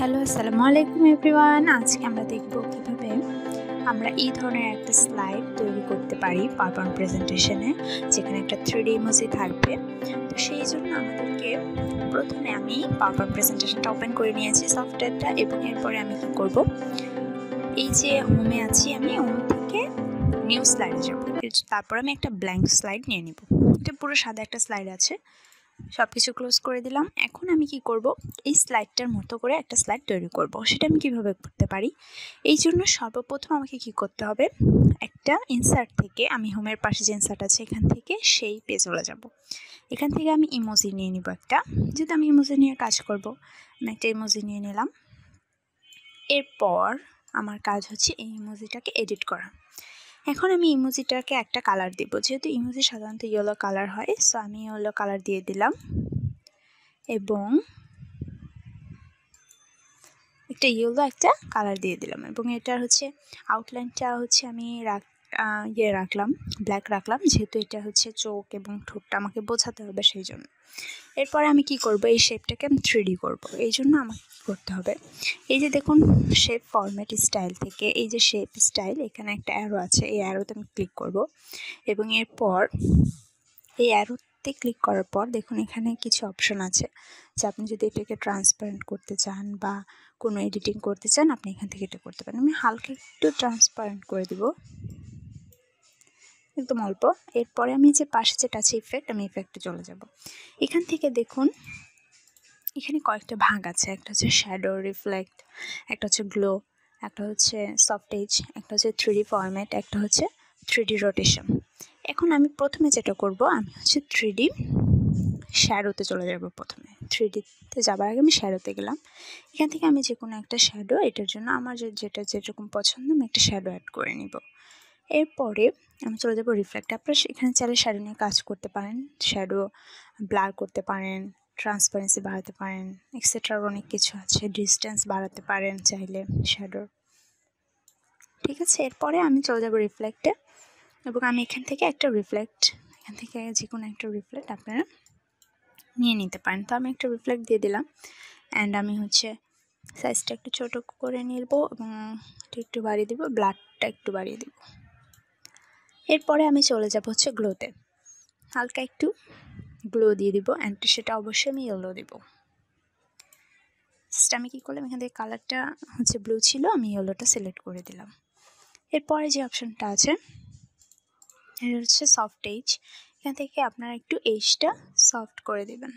Hello, আসসালামু আলাইকুম everyone. আজকে আমরা দেখব কিভাবে আমরা এই ধরনের একটা স্লাইড তৈরি করতে পারি পাওয়ারপয়েন্ট প্রেজেন্টেশনে, যেখানে একটা 3D ইমোজি থাকবে। তো সেই জন্য আমাদেরকে প্রথমে আমি পাওয়ারপয়েন্ট প্রেজেন্টেশনটা ওপেন করে নিয়েছি সফটওয়্যারটা, এবং এরপরে আমি কি করব, এই যে হোমে আছি আমি, হোম থেকে নিউ স্লাইডে যাব। তারপর আমি একটা ব্ল্যাঙ্ক স্লাইড নিয়ে নিব। এটা পুরো সাদা একটা স্লাইড আছে, সব কিছু ক্লোজ করে দিলাম। এখন আমি কি করব, এই স্লাইডটার মতো করে একটা স্লাইড তৈরি করব। সেটা আমি কিভাবে করতে পারি, এই জন্য সর্বপ্রথম আমাকে কি করতে হবে, একটা ইনসার্ট থেকে, আমি হোমের পাশে যে ইনসার্ট আছে এখান থেকে সেই পেজে যাব। এখান থেকে আমি ইমোজি নিয়ে নিব একটা, যেহেতু আমি ইমোজি নিয়ে কাজ করব, আমি একটা ইমোজি নিয়ে নিলাম। এরপর আমার কাজ হচ্ছে এই ইমোজিটাকে এডিট করা। এখন আমি ইমোজিটাকে একটা কালার দেব, যেহেতু ইমোজি সাধারণত ইয়েলো কালার হয়, সো আমি ইয়েলো কালার দিয়ে দিলাম এবং একটা ইয়েলো একটা কালার দিয়ে দিলাম, এবং এটার হচ্ছে আউটলাইনটা হচ্ছে আমি রাখলাম, ব্ল্যাক রাখলাম, যেহেতু এটা হচ্ছে চোখ এবং ঠোঁটটা আমাকে বোঝাতে হবে সেই জন্য। এরপরে আমি কি করব, এই শেপটাকে আমি 3D করব। এই জন্য আমাকে করতে হবে, এই যে দেখুন শেপ ফরম্যাট স্টাইল থেকে, এই যে শেপ স্টাইল, এখানে একটা অ্যারো আছে, এই অ্যারোতে আমি ক্লিক করব, এবং এরপর এই অ্যারোতে ক্লিক করার পর দেখুন এখানে কিছু অপশন আছে, যে আপনি যদি এটাকে ট্রান্সপারেন্ট করতে চান বা কোনো এডিটিং করতে চান, আপনি এখান থেকে এটা করতে পারেন। আমি হালকা একটু ট্রান্সপারেন্ট করে দিব, একদম অল্প। এরপরে আমি যে পাশে যেটা আছে ইফেক্ট, আমি ইফেক্টে চলে যাব। এখান থেকে দেখুন এখানে কয়েকটা ভাগ আছে, একটা হচ্ছে শ্যাডো, রিফ্লেক্ট, একটা হচ্ছে গ্লো, একটা হচ্ছে সফট এজ, একটা হচ্ছে 3D ফরম্যাট, একটা হচ্ছে 3D রোটেশন। এখন আমি প্রথমে যেটা করব, আমি হচ্ছে 3D শ্যাডোতে চলে যাব। প্রথমে 3Dতে যাবার আগে আমি শ্যাডোতে গেলাম। এখান থেকে আমি যে কোনো একটা শ্যাডো, এটার জন্য আমার যেটা যেরকম পছন্দ, আমি একটা শ্যাডো অ্যাড করে নিব। এরপরে আমি চলে যাব রিফ্লেক্ট। আপনারা এখানে চাইলে শ্যাডো নিয়ে কাজ করতে পারেন, শ্যাডো ব্লার করতে পারেন, ট্রান্সপারেন্সি বাড়াতে পারেন, এক্সেট্রা অনেক কিছু আছে, ডিস্টেন্স বাড়াতে পারেন চাইলে শ্যাডোর, ঠিক আছে। এরপরে আমি চলে যাব রিফ্লেক্টে, এবং আমি এখান থেকে একটা রিফ্লেক্ট, এখান থেকে যে কোনো একটা রিফ্লেক্ট আপনারা নিয়ে নিতে পারেন। তো আমি একটা রিফ্লেক্ট দিয়ে দিলাম, অ্যান্ড আমি হচ্ছে সাইজটা একটু ছোটো করে নিব, এবং এটা একটু বাড়িয়ে দিব, ব্লাডটা একটু বাড়িয়ে দিব। এরপরে আমি চলে যাব হচ্ছে গ্লোতে, হালকা একটু গ্লো দিয়ে দিব, অ্যান্ড সেটা অবশ্যই আমি ইয়েলো দিব। সেটা আমি কী করলাম, এখান থেকে কালারটা হচ্ছে ব্লু ছিল, আমি ইয়েলোটা সিলেক্ট করে দিলাম। এরপরে যে অপশানটা আছে এটা হচ্ছে সফট এজ, এখান থেকে আপনারা একটু এজটা সফট করে দেবেন,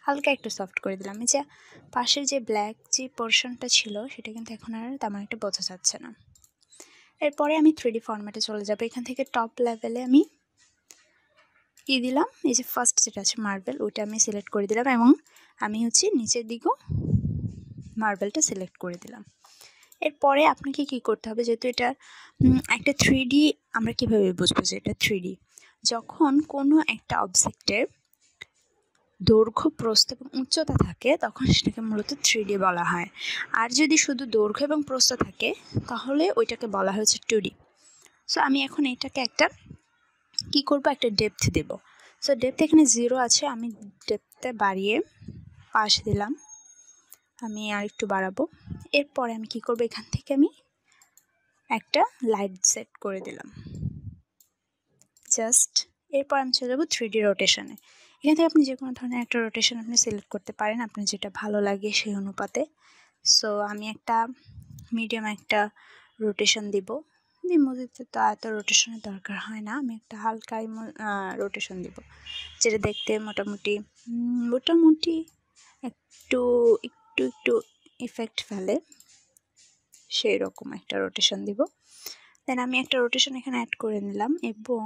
হালকা একটু সফট করে দিলাম। এই যে পাশের যে ব্ল্যাক যে পোর্শনটা ছিল, সেটা কিন্তু এখন আর তেমন একটা বোঝা যাচ্ছে না। এরপরে আমি 3D ফরম্যাটে চলে যাব। এখান থেকে টপ লেভেলে আমি কী দিলাম, এই যে ফার্স্ট যেটা আছে মার্বেল, ওইটা আমি সিলেক্ট করে দিলাম, এবং আমি হচ্ছে নিচের দিকেও মার্বেলটা সিলেক্ট করে দিলাম। এরপরে আপনাকে কী করতে হবে, যেহেতু এটা একটা 3D, আমরা কীভাবে বুঝবো যে এটা 3D, যখন কোনো একটা অবজেক্টের দৈর্ঘ্য, প্রস্থ এবং উচ্চতা থাকে, তখন সেটাকে মূলত 3D বলা হয়। আর যদি শুধু দৈর্ঘ্য এবং প্রস্থ থাকে, তাহলে ওইটাকে বলা হয়েছে 2D। সো আমি এখন এটাকে একটা কী করব, একটা ডেপথ দেব। সো ডেপথ এখানে 0 আছে, আমি ডেপথে বাড়িয়ে পাশ দিলাম, আমি আর একটু বাড়াবো। এরপরে আমি কি করব, এখান থেকে আমি একটা লাইট সেট করে দিলাম জাস্ট। এরপর আমি চলে যাবো 3D রোটেশনে। এখান থেকে আপনি যে কোনো ধরনের একটা রোটেশন আপনি সিলেক্ট করতে পারেন, আপনার যেটা ভালো লাগে সেই অনুপাতে। সো আমি একটা মিডিয়াম একটা রোটেশন দিব। ইমোজিতে তো এত রোটেশনের দরকার হয় না, আমি একটা হালকা রোটেশন দিব, যেটা দেখতে মোটামুটি একটু একটু একটু ইফেক্ট ফেলে, সেই রকম একটা রোটেশন দিব। দেন আমি একটা রোটেশন এখানে অ্যাড করে নিলাম, এবং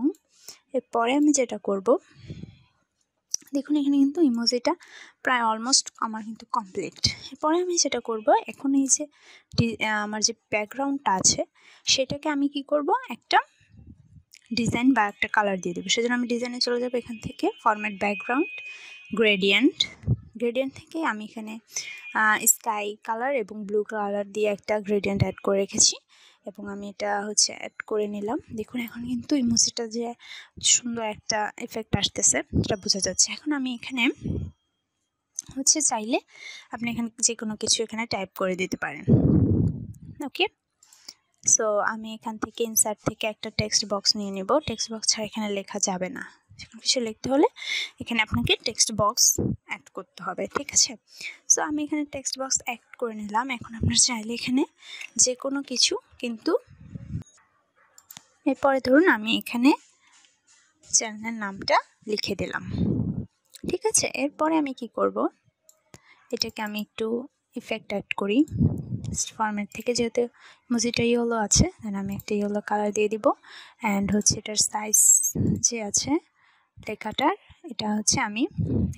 এরপরে আমি যেটা করব, দেখুন এখানে কিন্তু ইমোজিটা প্রায় অলমোস্ট আমার কিন্তু কমপ্লিট। এরপরে আমি যেটা করব, এখন এই যে আমার যে ব্যাকগ্রাউন্ডটা আছে, সেটাকে আমি কি করব, একটা ডিজাইন বা একটা কালার দিয়ে দেবো। সেজন্য আমি ডিজাইনে চলে যাব, এখান থেকে ফরম্যাট ব্যাকগ্রাউন্ড, গ্রেডিয়েন্ট থেকে আমি এখানে স্কাই কালার এবং ব্লু কালার দিয়ে একটা গ্রেডিয়েন্ট অ্যাড করে রেখেছি, এবং আমি এটা হচ্ছে অ্যাড করে নিলাম। দেখুন এখন কিন্তু ইমোজিটা যে সুন্দর একটা এফেক্ট আসতেছে, সেটা বোঝা যাচ্ছে। এখন আমি এখানে হচ্ছে চাইলে আপনি এখানে যে কোনো কিছু এখানে টাইপ করে দিতে পারেন। ওকে, সো আমি এখান থেকে ইনসার্ট থেকে একটা টেক্সট বক্স নিয়ে নেব। টেক্সট বক্স ছাড়া এখানে লেখা যাবে না, কিছু লিখতে হলে এখানে আপনাকে টেক্সট বক্স অ্যাড করতে হবে, ঠিক আছে। সো আমি এখানে টেক্সট বক্স অ্যাড করে নিলাম। এখন আপনার চাইলে এখানে যে কোনো কিছু, কিন্তু এরপরে ধরুন আমি এখানে চ্যানেলের নামটা লিখে দিলাম, ঠিক আছে। এরপরে আমি কি করব, এটাকে আমি একটু ইফেক্ট অ্যাড করি ফরম্যাট থেকে, যেহেতু ইমোজিটা ইয়েলো আছে, দেন আমি একটা ইয়েলো কালার দিয়ে দিব। অ্যান্ড হচ্ছে এটার সাইজ যে আছে লেখাটার, এটা হচ্ছে আমি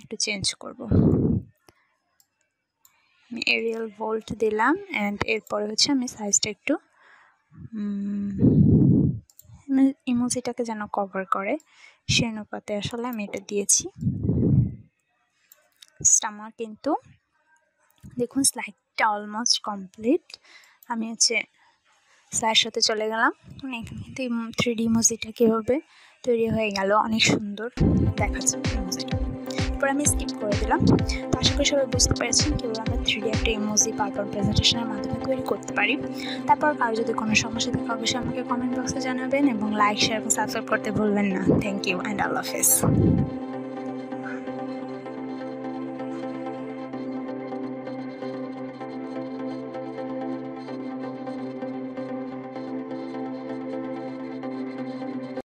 একটু চেঞ্জ করব। আমি এরিয়াল ভোল্ট দিলাম। অ্যান্ড এরপরে হচ্ছে আমি সাইজটা একটু ইমোজিটাকে যেন কভার করে সেই অনুপাতে আসলে আমি এটা দিয়েছি। আমার কিন্তু দেখুন স্লাইডটা অলমোস্ট কমপ্লিট। আমি হচ্ছে স্লাইডের সাথে চলে গেলাম। এখানে কিন্তু 3D ইমোজিটা কীভাবে তৈরি হয়ে গেল, অনেক সুন্দর দেখাচ্ছে ইমোজিটা। এরপর আমি স্কিপ করে দিলাম। তো আশা করি সবাই বুঝতে পেরেছেন কীভাবে আমরা 3D একটা ইমোজি পাওয়ারপয়েন্ট প্রেজেন্টেশনের মাধ্যমে তৈরি করতে পারি। তারপর কারো যদি কোনো সমস্যা থাকে অবশ্যই আমাকে কমেন্ট বক্সে জানাবেন, এবং লাইক, শেয়ার এবং সাবস্ক্রাইব করতে ভুলবেন না। থ্যাংক ইউ অ্যান্ড আল্লাহ হাফেজ।